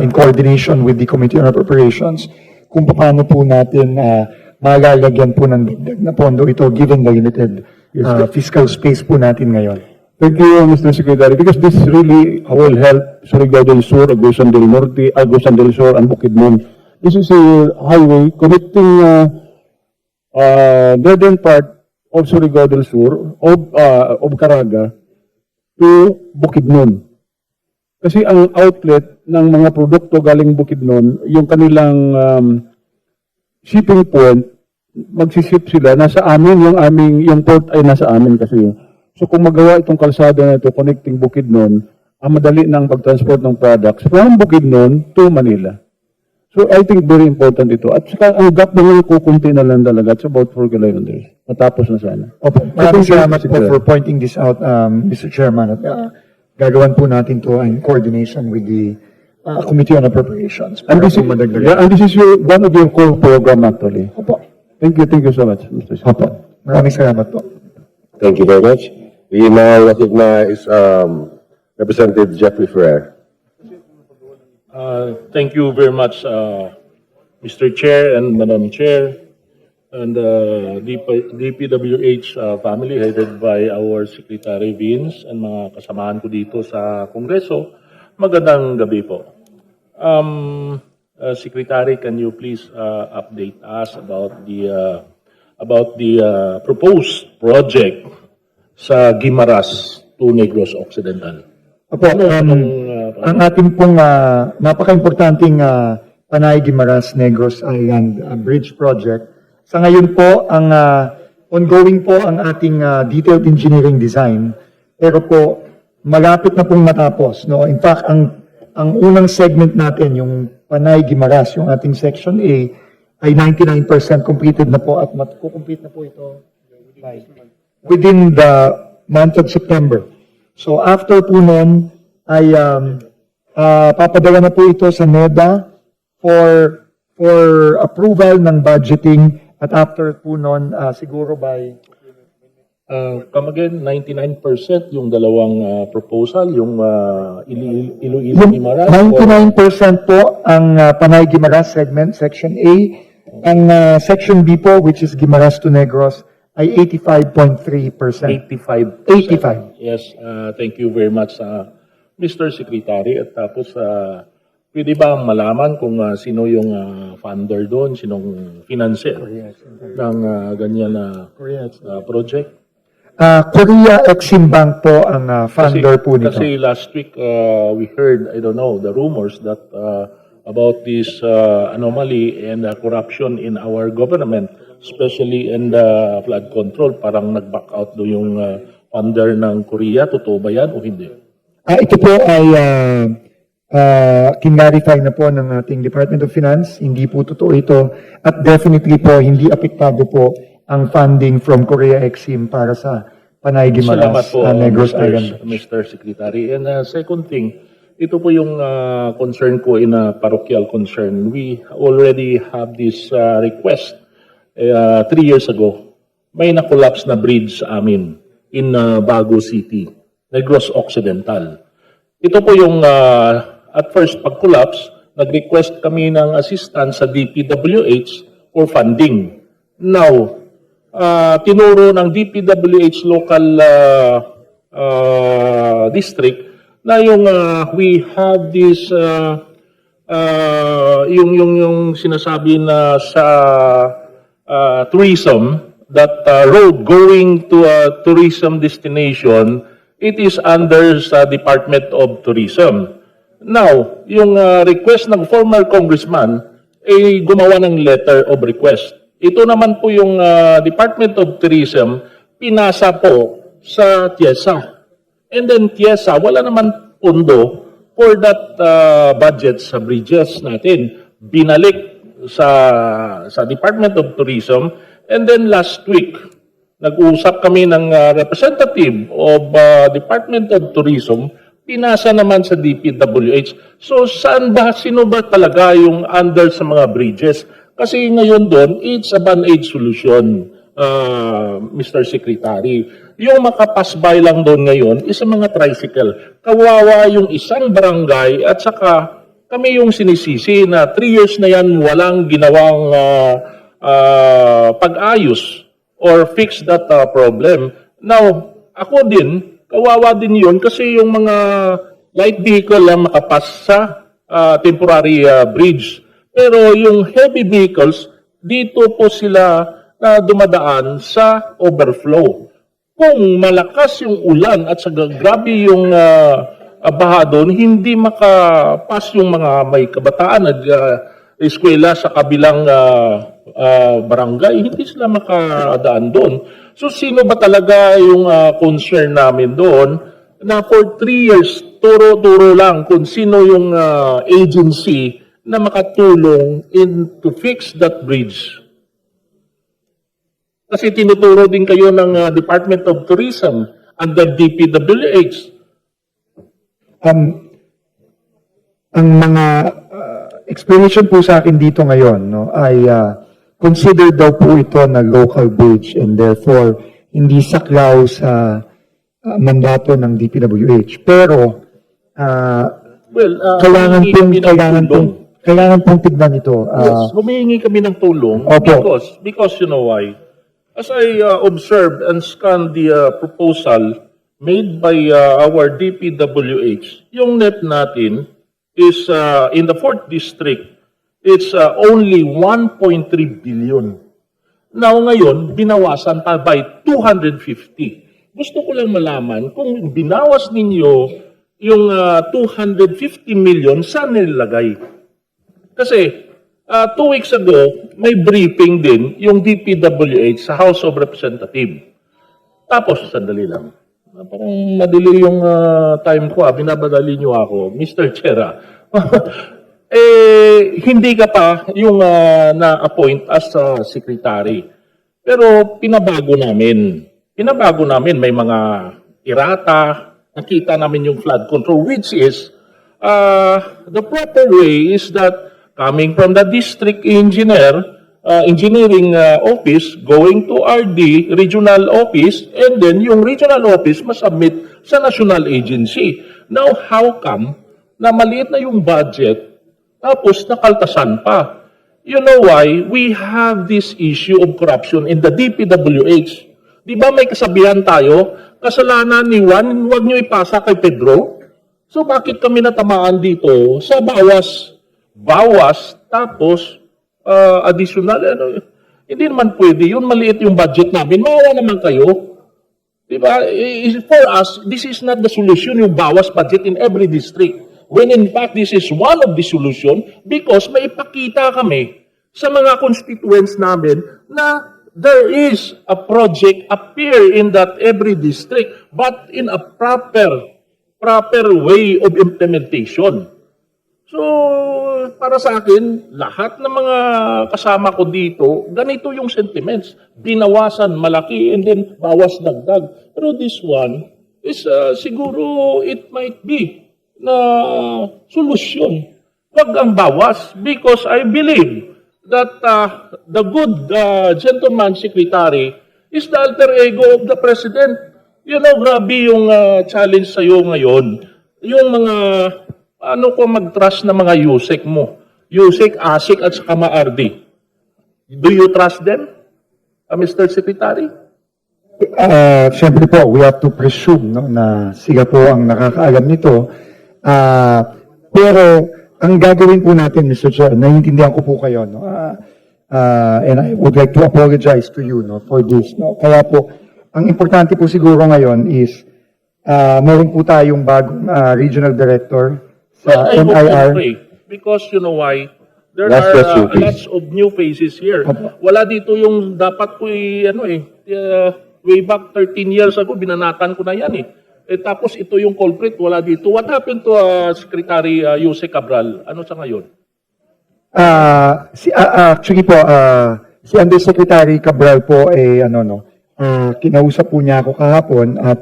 in coordination with the Committee on Appropriations kung paano po natin malalagyan po ng dagdag na pondo ito given the limited fiscal space po natin ngayon. Thank you, Mr. Secretary, because this really will help Surigao del Sur, Agusan del Norte, Agusan del Sur, and Bukidnon. This is a highway connecting northern part of Surigao del Sur, of Caraga, to Bukidnon. Kasi ang outlet ng mga produkto galing Bukidnon, yung kanilang shipping point, magsiship sila, nasa amin, yung port ay nasa amin kasi. So kung magawa itong kalsada na ito, connecting Bukidnon, ang madali ng pag-transport ng products from Bukidnon to Manila. So I think very important ito. At saka ang gap na ngayon kukunti na lang talaga. It's about 4 kilometers. Matapos na sana. Opo, maraming salamat po for pointing this out, Mr. Chairman. At gagawan po natin to in coordination with the Committee on Appropriations. And this is one of your core program actually. Opo. Thank you so much, Mr. Secretary. Opo. Maraming salamat po. Thank you very much. We now recognize Representative Jeffrey Ferrer. Thank you very much, Mr. Chair and Madam Chair, and DPWH family headed by our Secretary Vince and mga kasamahan ko dito sa Kongreso. Magandang gabi po. Secretary, can you please update us about the proposed project sa Guimaras to Negros Occidental? Opo, ang ating pong napaka-importanting Panay Guimaras Negros Island Bridge Project. Sa ngayon po, ang ongoing po ang ating detailed engineering design. Pero po, malapit na pong matapos. No? In fact, ang unang segment natin, yung Panay Guimaras, yung ating Section A, ay 99% completed na po at matukomplete na po ito within the month of September. So after po nun, ay papadala na po ito sa NEDA for approval ng budgeting at after po nun, siguro by... Come again, 99% yung dalawang proposal, yung Iloilo Guimaras? 99% po ang Panay Guimaras segment, Section A. Ang Section B po, which is Guimaras to Negros, ay 85.3%. 85%. Yes, thank you very much, Mr. Secretary. At tapos, pwede ba malaman kung sino yung funder doon, sinong financier ng ganyan na project? Korea Exim Bank po ang funder po nito. Kasi last week, we heard, I don't know, the rumors that about this anomaly and corruption in our government, especially in the flood control. Parang nag-back out do yung funder ng Korea. Totoo ba yan o hindi? Ito po ay kinarify na po ng ating Department of Finance. Hindi po totoo ito. At definitely po, hindi apektado po ang funding from Korea Exim para sa Panay Guimaras Negros Island. Mr. Secretary. And second thing, ito po yung concern ko in a parochial concern. We already have this request 3 years ago. May na-collapse na bridge sa amin in Bago City, Negros Occidental. Ito po yung at first pag-collapse, nag-request kami ng assistance sa DPWH for funding. Now, tinuro ng DPWH local district na yung we have this yung sinasabi na sa tourism, that road going to a tourism destination, it is under sa Department of Tourism. Now, yung request ng former congressman ay gumawa ng letter of request. Ito naman po yung Department of Tourism, pinasa po sa TIESA. And then TIESA, wala naman pondo for that budget sa bridges natin. Binalik sa Department of Tourism. And then last week, nag-uusap kami ng representative of Department of Tourism, pinasa naman sa DPWH. So sino ba talaga yung under sa mga bridges? Kasi ngayon doon, it's a band-aid solution, Mr. Secretary. Yung makapasbay lang doon ngayon is mga tricycle. Kawawa yung isang barangay at saka kami yung sinisisi na 3 years na yan walang ginawang pag-ayos or fix that problem. Now, ako din, kawawa din yun kasi yung mga light vehicle lang makapas sa temporary bridge. Pero yung heavy vehicles, dito po sila dumadaan sa overflow. Kung malakas yung ulan at grabe yung baha doon, hindi makapas yung mga may kabataan at eskwela sa kabilang barangay, hindi sila makadaan doon. So sino ba talaga yung concern namin doon na for 3 years, turo-turo lang kung sino yung agency na makatulong to fix that bridge. Kasi tinuturo din kayo ng Department of Tourism under DPWH. Ang mga explanation po sa akin dito ngayon no, ay consider daw po ito na local bridge and therefore hindi saklaw sa mandato ng DPWH. Pero kailangan pong tignan ito. Yes, humihingi kami ng tulong Opo. because you know why. As I observed and scanned the proposal made by our DPWH, yung net natin is in the 4th district, it's only 1.3 billion. Now ngayon, binawasan pa by 250. Gusto ko lang malaman kung binawas ninyo yung 250 million, saan nilagay? Kasi 2 weeks ago, may briefing din yung DPWH sa House of Representatives. Tapos, sandali lang. Parang madali yung time ko, binabadali niyo ako, Mr. Chera. Hindi ka pa yung na-appoint as secretary. Pero pinabago namin. May mga irata, nakita namin yung flood control, which is, the proper way is that coming from the district engineering office, going to RD, regional office, and then yung regional office masubmit sa national agency. Now, how come na maliit na yung budget, tapos nakaltasan pa? You know why? We have this issue of corruption in the DPWH. Di ba may kasabihan tayo, kasalanan ni Juan, huwag nyo ipasa kay Pedro? So bakit kami natamaan dito sa bawas, tapos additional, hindi naman pwede yun, maliit yung budget namin, maawa naman kayo. Diba? For us, this is not the solution, yung bawas budget in every district. When in fact, this is one of the solution because may ipakita kami sa mga constituents namin na there is a project appear in that every district, but in a proper way of implementation. So, para sa akin, lahat ng mga kasama ko dito, ganito yung sentiments. Binawasan, malaki, and then bawas dagdag. Pero this one is siguro it might be na solusyon. Wag ang bawas because I believe that the good gentleman secretary is the alter ego of the president. You know, grabe yung challenge sa'yo ngayon. Yung mga ko mag-trust na mga USEC mo? USEC, ASIC, at saka MARD. Do you trust them, Mr. Secretary? Siyempre po, we have to presume no, na sila po ang nakakaalam nito. Pero ang gagawin po natin, Mr. Chair, naiintindihan ko po kayo. No? And I would like to apologize to you no, for this. No? Kaya po, ang importante po siguro ngayon is meron po tayong bagong regional director sa I hope and NIR. pray. Because you know why? There Last are question, please. lots of new faces here. Opo. Wala dito yung dapat ko way back 13 years ago, binanatan ko na yan tapos ito yung culprit, wala dito. What happened to Secretary Jose Cabral? Ano sa ngayon? Actually po, si Undersecretary Cabral po kinausap po niya ako kahapon at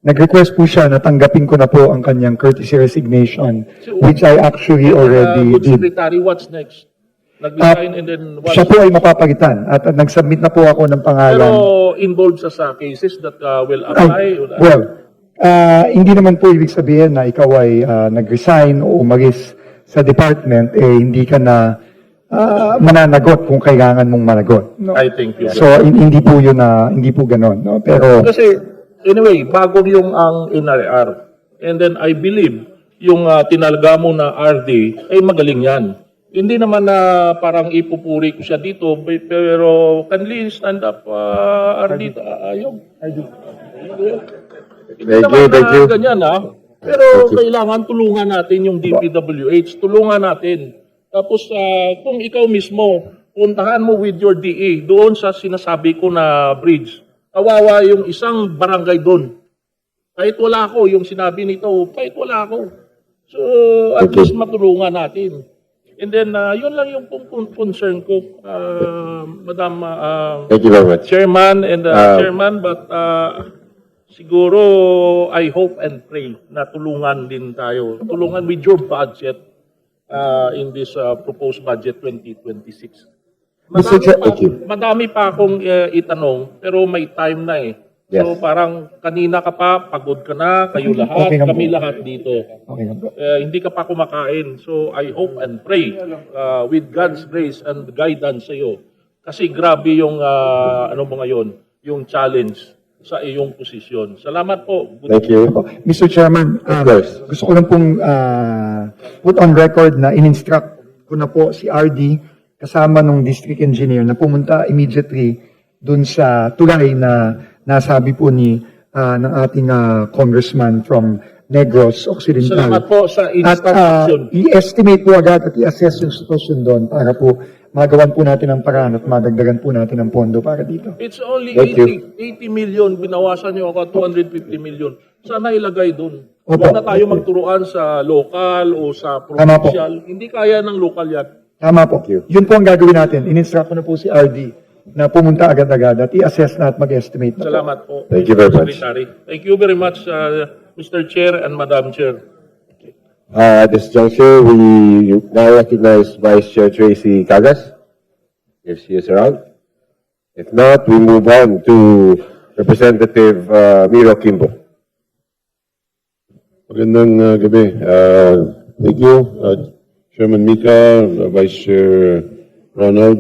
nag-request po siya na tanggapin ko na po ang kanyang courtesy resignation, which I actually already Good did. Secretary, what's next? Nag-resign and then what's Siya po ay mapapalitan at nag-submit na po ako ng pangalan. Pero involved sa cases that will apply? Well, hindi naman po ibig sabihin na ikaw ay nag-resign o umalis sa department, hindi ka na mananagot kung kailangan mong managot. No? I thank you. So, hindi po yun hindi po ganon. No? Pero, Kasi, anyway, bago yung ang NRR. And then I believe, yung tinalaga mo na RD, ay magaling yan. Hindi naman na parang ipupuri ko siya dito, pero kindly stand up, RD. Ayaw. Hindi naman thank you. ganyan, Pero kailangan tulungan natin yung DPWH. Tulungan natin. Tapos, kung ikaw mismo, puntahan mo with your DA doon sa sinasabi ko na bridge. Kawawa yung isang barangay doon. Kahit wala ako, yung sinabi nito, kahit wala ako. So, at least matulungan natin. And then, yun lang yung concern ko, Madam Thank you very much. Chairman and Chairman, but siguro I hope and pray na tulungan din tayo. Tulungan with your budget in this proposed budget 2026. Mr. Chair, Madami pa akong itanong, pero may time na eh. Yes. So parang kanina ka pa, pagod ka na, kayo lahat, Okay na po. kami lahat dito. okay na po. Hindi ka pa kumakain. So I hope and pray with God's grace and guidance sa iyo. Kasi grabe yung ano mo ngayon, yung challenge sa iyong posisyon. Salamat po. Thank you. Mr. Chairman, course. gusto ko lang pong put on record na in-instruct ko na po si RD kasama nung district engineer na pumunta immediately dun sa tulay na nasabi po ng ating congressman from Negros Occidental. Salamat po sa At instant action. i-estimate po agad at i-assess yung sitwasyon doon para po magawan po natin ang paraan at madagdagan po natin ang pondo para dito. It's only Thank 80 million. Binawasan niyo ako 250 million. Sana ilagay doon. Opo. Huwag na tayo magturuan sa local o sa Tama po. provincial. Hindi kaya ng local yan. Tama po. Thank you. Yun po ang gagawin natin. In-instruct ko na po si RD na pumunta agad-agad at i-assess na at mag-estimate na po. Salamat po. Thank you very much. Secretary. Thank you very much, Mr. Chair and Madam Chair. At this juncture, we now recognize Vice Chair Tracy Cagas, if she is around. If not, we move on to Representative Miro Kimbo. Magandang gabi. Thank you, Chairman Mika, Vice Chair Ronald,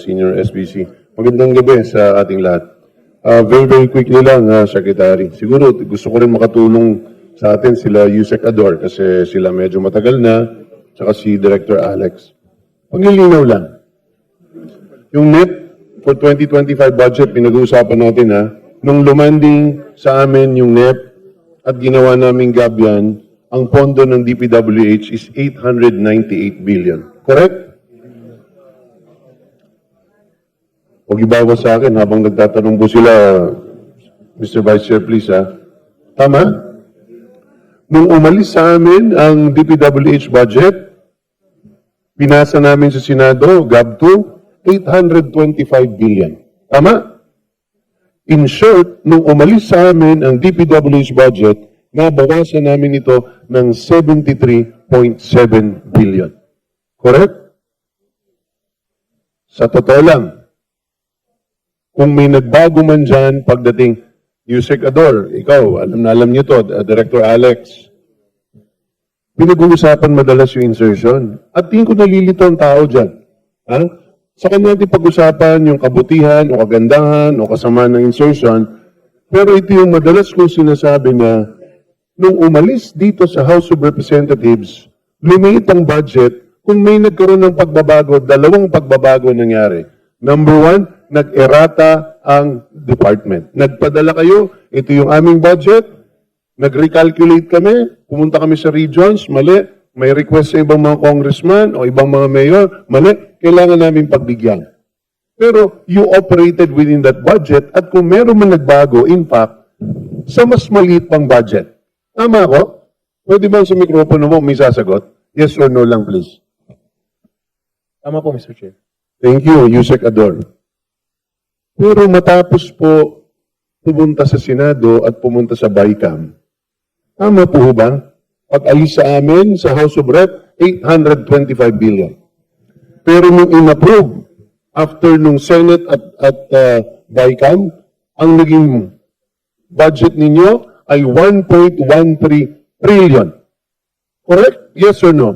Senior SBC. Magandang gabi sa ating lahat. Very quickly lang, Secretary. Siguro gusto ko rin makatulong sa atin sila Yusek Ador kasi sila medyo matagal na, tsaka si Director Alex. Paglilinaw lang. Yung NEP for 2025 budget, pinag-uusapan natin nung lumanding sa amin yung NEP at ginawa naming gabyan, ang pondo ng DPWH is 898 billion. Correct? Huwag ibawas sa akin habang nagtatanong po sila, Mr. Vice Chair, please Tama? Nung umalis sa amin ang DPWH budget, pinasa namin sa Senado, GAB 2, 825 billion. Tama? In short, nung umalis sa amin ang DPWH budget, nabawasan namin ito ng 73.7 billion. Correct? Sa totoo lang, kung may nagbago man dyan pagdating, Yusek Ador, ikaw, alam na alam niyo to, Director Alex, pinag-uusapan madalas yung insertion. At tingin ko nalilito ang tao dyan. Saka natin pag-usapan yung kabutihan o kagandahan o kasamaan ng insertion, pero ito yung madalas kong sinasabi na nung umalis dito sa House of Representatives, lumiit ang budget kung may nagkaroon ng pagbabago, dalawang pagbabago nangyari. Number one, nag-errata ang department. Nagpadala kayo, ito yung aming budget, nag-recalculate kami, pumunta kami sa regions, mali, may request sa ibang mga congressman o ibang mga mayor, mali, kailangan namin pagbigyan. Pero you operated within that budget at kung meron man nagbago, in fact, sa mas maliit pang budget. Tama ako? Pwede ba sa mikropono mo may sasagot? Yes or no lang, please. Tama po, Mr. Chair. Thank you, Yusek Ador. Pero matapos po pumunta sa Senado at pumunta sa BICAM, tama po ba? Pag-alis sa amin sa House of Rep, 825 billion. Pero nung in-approve, after nung Senate at BICAM, ang naging budget ninyo ay 1.13 trillion. Correct? Yes or no?